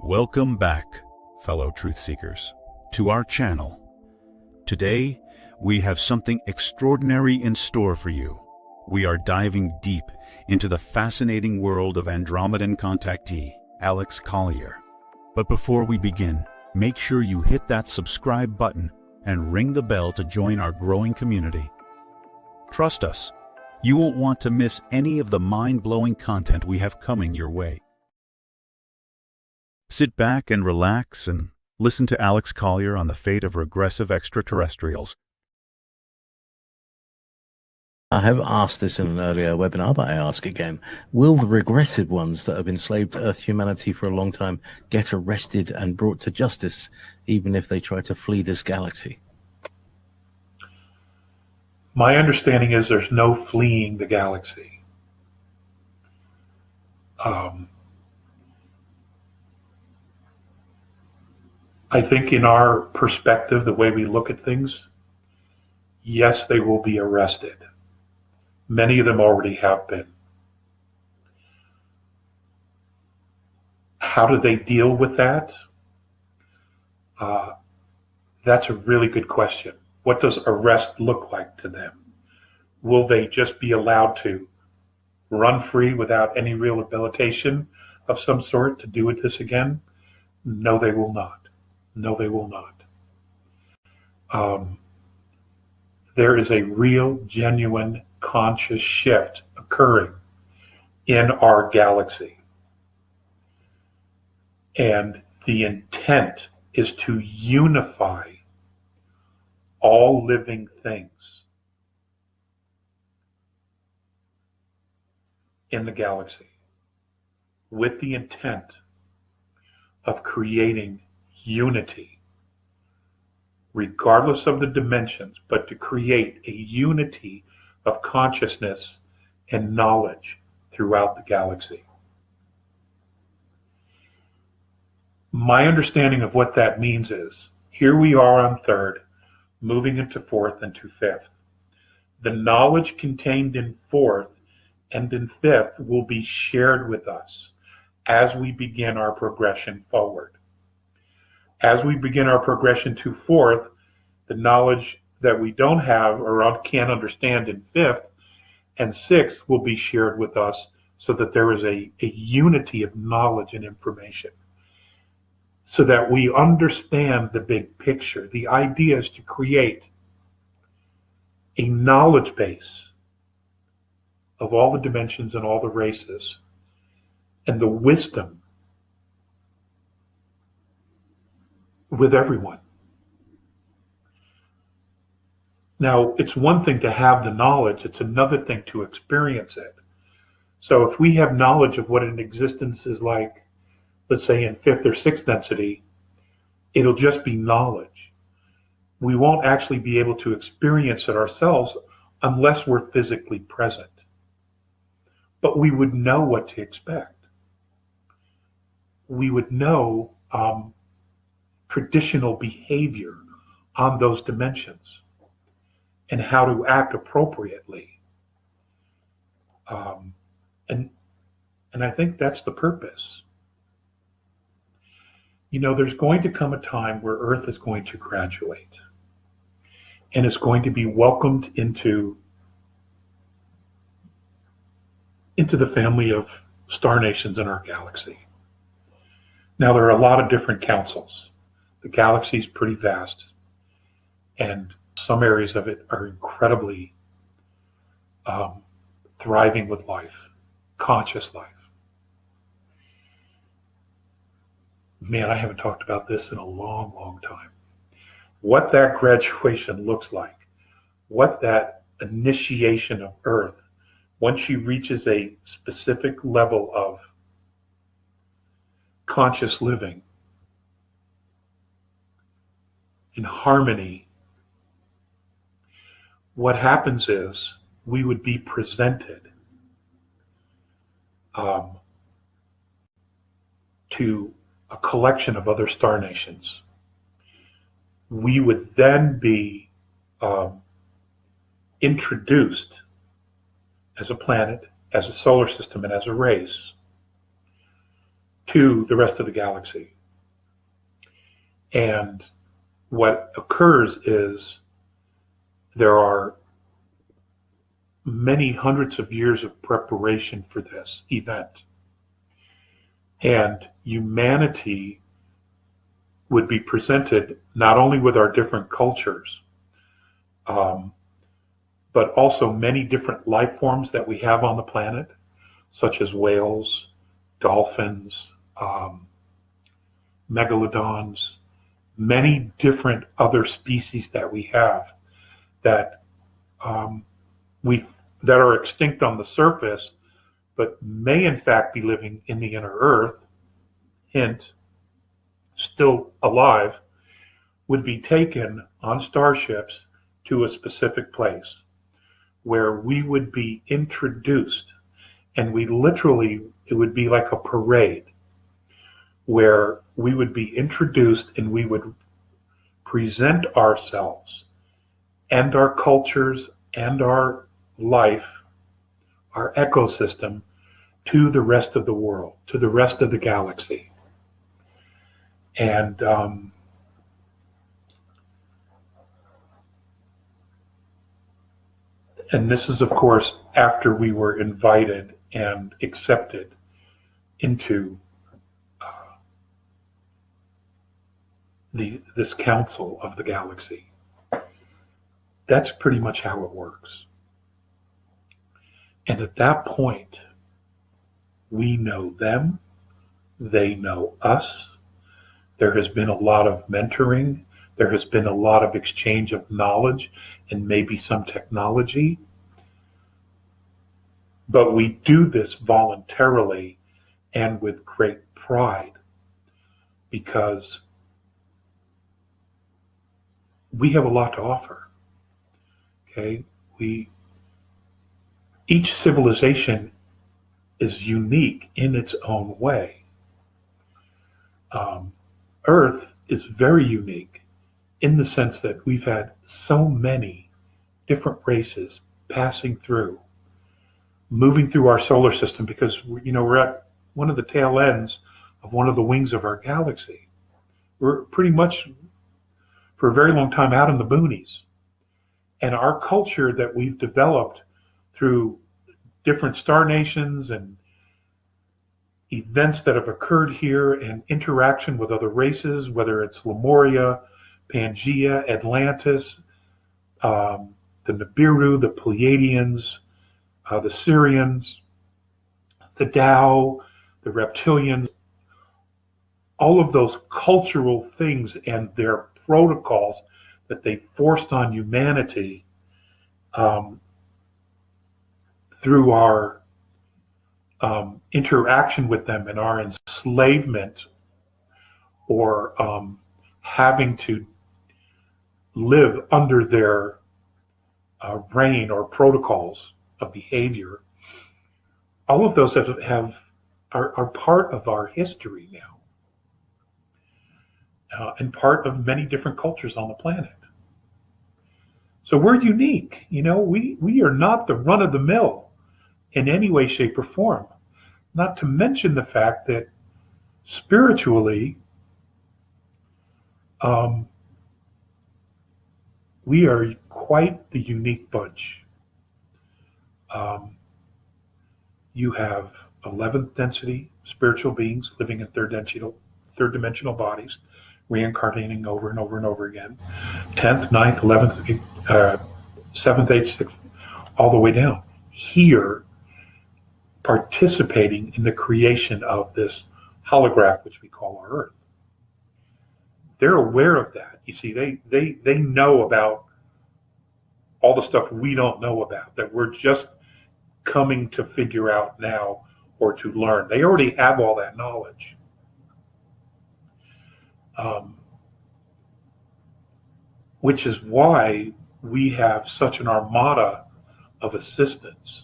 Welcome back, fellow truth seekers, to our channel. Today, we have something extraordinary in store for you. We are diving deep into the fascinating world of Andromedan contactee, Alex Collier. But before we begin, make sure you hit that subscribe button and ring the bell to join our growing community. Trust us, you won't want to miss any of the mind-blowing content we have coming your way. Sit back and relax and listen to Alex Collier on the fate of regressive extraterrestrials. I have asked this in an earlier webinar, but I ask again. Will the regressive ones that have enslaved Earth humanity for a long time get arrested and brought to justice, even if they try to flee this galaxy? My understanding is there's no fleeing the galaxy. I think in our perspective, the way we look at things, yes, they will be arrested. Many of them already have been. How do they deal with that? That's a really good question. What does arrest look like to them? Will they just be allowed to run free without any rehabilitation of some sort to do this again? No, they will not. No, they will not. There is a real, genuine, conscious shift occurring in our galaxy. And the intent is to unify all living things in the galaxy with the intent of creating unity, regardless of the dimensions, but to create a unity of consciousness and knowledge throughout the galaxy. My understanding of what that means is, here we are on third, moving into fourth and to fifth. The knowledge contained in fourth and in fifth will be shared with us as we begin our progression forward. As we begin our progression to fourth, the knowledge that we don't have or can't understand in fifth and sixth will be shared with us so that there is a unity of knowledge and information, so that we understand the big picture. The idea is to create a knowledge base of all the dimensions and all the races and the wisdom with everyone. Now, it's one thing to have the knowledge, it's another thing to experience it. So if we have knowledge of what an existence is like, let's say in fifth or sixth density, it'll just be knowledge. We won't actually be able to experience it ourselves unless we're physically present. But we would know what to expect. We would know traditional behavior on those dimensions and how to act appropriately. And I think that's the purpose. You know, there's going to come a time where Earth is going to graduate and is going to be welcomed into the family of star nations in our galaxy. Now, there are a lot of different councils. The galaxy is pretty vast, and some areas of it are incredibly thriving with life, conscious life. Man, I haven't talked about this in a long, long time. What that graduation looks like, what that initiation of Earth, once she reaches a specific level of conscious living, in harmony, what happens is we would be presented to a collection of other star nations. We would then be introduced as a planet, as a solar system, and as a race to the rest of the galaxy. And what occurs is there are many hundreds of years of preparation for this event. And humanity would be presented not only with our different cultures, but also many different life forms that we have on the planet, such as whales, dolphins, megalodons, many different other species that we have that that are extinct on the surface, but may in fact be living in the inner earth, hint, still alive, would be taken on starships to a specific place where we would be introduced, and it would be like a parade where we would be introduced and we would present ourselves and our cultures and our life, our ecosystem, to the rest of the world, to the rest of the galaxy. And this is, of course, after we were invited and accepted into this council of the galaxy. That's pretty much how it works. And at that point, we know them, they know us. There has been a lot of mentoring. There has been a lot of exchange of knowledge and maybe some technology. But we do this voluntarily and with great pride because we have a lot to offer. Okay? Each civilization is unique in its own way. Earth is very unique in the sense that we've had so many different races passing through, moving through our solar system because we're at one of the tail ends of one of the wings of our galaxy. We're pretty much for a very long time out in the boonies. And our culture that we've developed through different star nations and events that have occurred here and interaction with other races, whether it's Lemuria, Pangea, Atlantis, the Nibiru, the Pleiadians, the Syrians, the Tao, the Reptilians, all of those cultural things and their protocols that they forced on humanity through our interaction with them and our enslavement or having to live under their reign or protocols of behavior. All of those are part of our history now and part of many different cultures on the planet. So we're unique. We are not the run-of-the-mill in any way, shape, or form. Not to mention the fact that spiritually, we are quite the unique bunch. You have 11th density spiritual beings living in third dimensional bodies, reincarnating over and over and over again. 10th, 9th, 11th, 7th, 8th, 6th, all the way down. Here, participating in the creation of this holograph, which we call our Earth. They're aware of that. You see, they know about all the stuff we don't know about, that we're just coming to figure out now or to learn. They already have all that knowledge. Which is why we have such an armada of assistants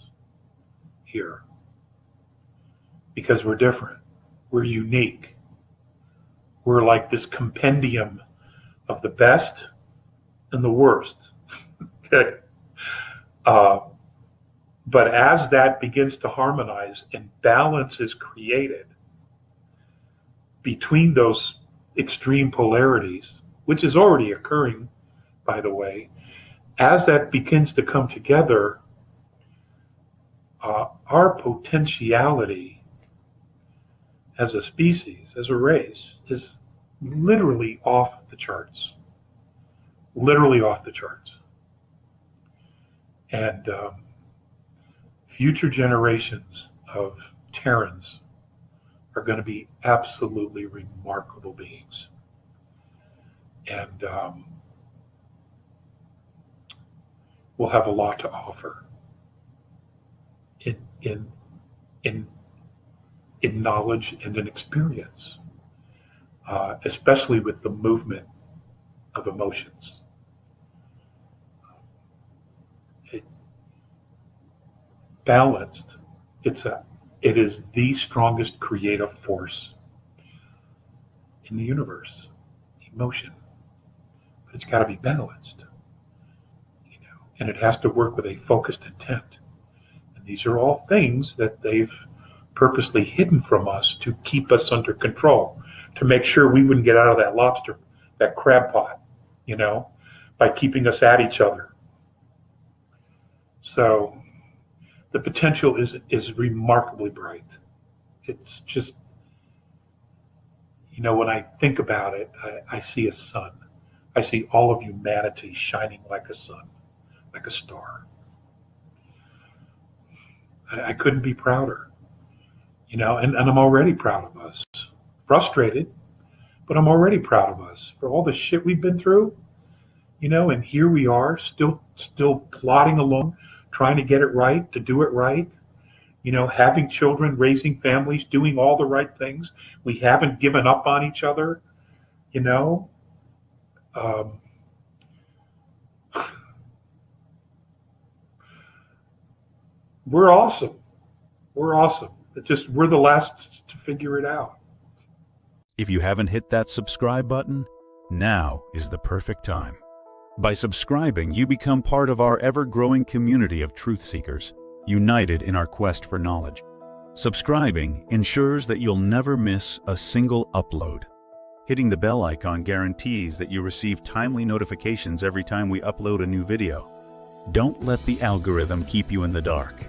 here. Because we're different. We're unique. We're like this compendium of the best and the worst. Okay. But as that begins to harmonize and balance is created between those extreme polarities, which is already occurring, by the way, as that begins to come together, our potentiality as a species, as a race, is literally off the charts. Literally off the charts. And future generations of Terrans are going to be absolutely remarkable beings. And we'll have a lot to offer in knowledge and in experience, especially with the movement of emotions. Balanced, it is the strongest creative force in the universe. Emotion, but it's got to be balanced, and it has to work with a focused intent. And these are all things that they've purposely hidden from us to keep us under control, to make sure we wouldn't get out of that crab pot, by keeping us at each other. So the potential is remarkably bright. It's just, when I think about it, I see a sun. I see all of humanity shining like a sun, like a star. I couldn't be prouder, and I'm already proud of us. Frustrated, but I'm already proud of us for all the shit we've been through, and here we are still plodding along, trying to get it right, to do it right, having children, raising families, doing all the right things. We haven't given up on each other, We're awesome. We're awesome. We're the last to figure it out. If you haven't hit that subscribe button, now is the perfect time. By subscribing, you become part of our ever-growing community of truth seekers, united in our quest for knowledge. Subscribing ensures that you'll never miss a single upload. Hitting the bell icon guarantees that you receive timely notifications every time we upload a new video. Don't let the algorithm keep you in the dark.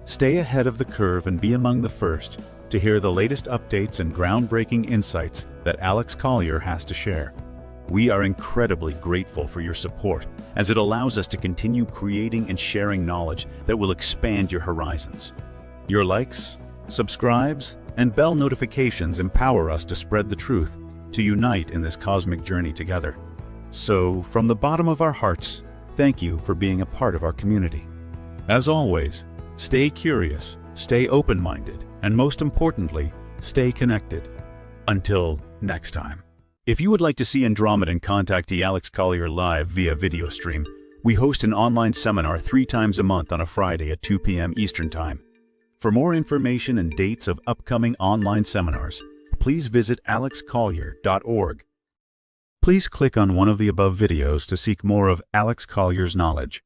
Stay ahead of the curve and be among the first to hear the latest updates and groundbreaking insights that Alex Collier has to share. We are incredibly grateful for your support, as it allows us to continue creating and sharing knowledge that will expand your horizons. Your likes, subscribes, and bell notifications empower us to spread the truth, to unite in this cosmic journey together. So, from the bottom of our hearts, thank you for being a part of our community. As always, stay curious, stay open-minded, and most importantly, stay connected. Until next time. If you would like to see Andromedan contactee Alex Collier live via video stream, we host an online seminar 3 times a month on a Friday at 2 p.m. Eastern Time. For more information and dates of upcoming online seminars, please visit alexcollier.org. Please click on one of the above videos to seek more of Alex Collier's knowledge.